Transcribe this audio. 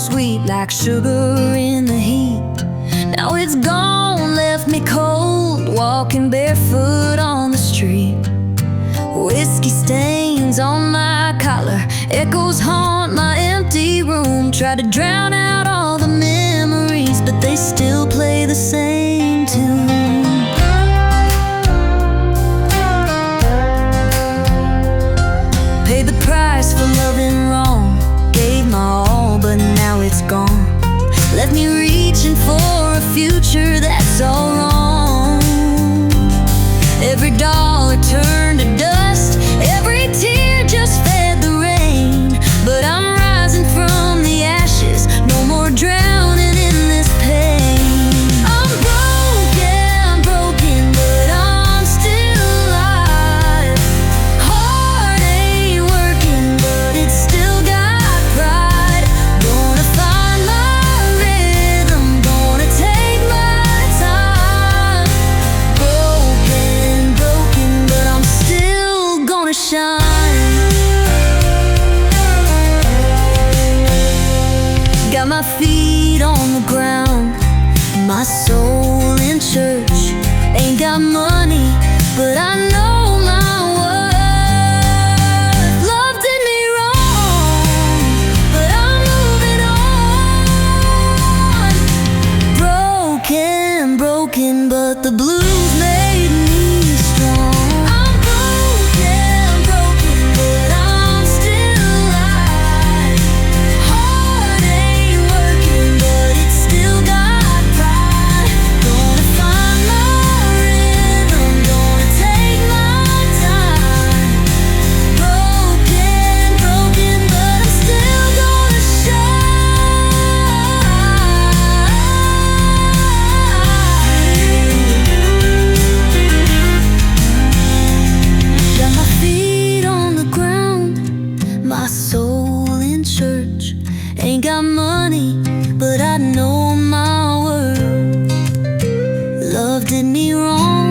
sweet like sugar in the heat. Now it's gone, left me cold, walking barefoot on the street. Whiskey stains on my collar, echoes haunt my empty room. Try to drown out all the memories, but they still play the same tune. Paid the price for loving wrong, gave my all, but now it's gone. Left me reaching for a future that's all wrong. Every dollar turned to dust, every tear just fed the rain. But I'm rising from the ashes, no more drowning in this pain. I'm broken, but I'm still alive. Heart ain't working, but it's still got pride. Gonna find my rhythm, gonna take my time. Broken, but I'm still gonna shine. Got my feet on the ground, my soul in church. Ain't got money, but I know my worth. Love did me wrong, but I'm moving on. Broken, but the blues made me strong. I'm broken, but I'm still alive. Heart ain't working, but it's still got pride. Gonna find my rhythm, gonna take my time. Broken, but I'm still gonna shine. Got my feet on the ground, my soul in church. Ain't got money, but I know my worth. Love did me wrong,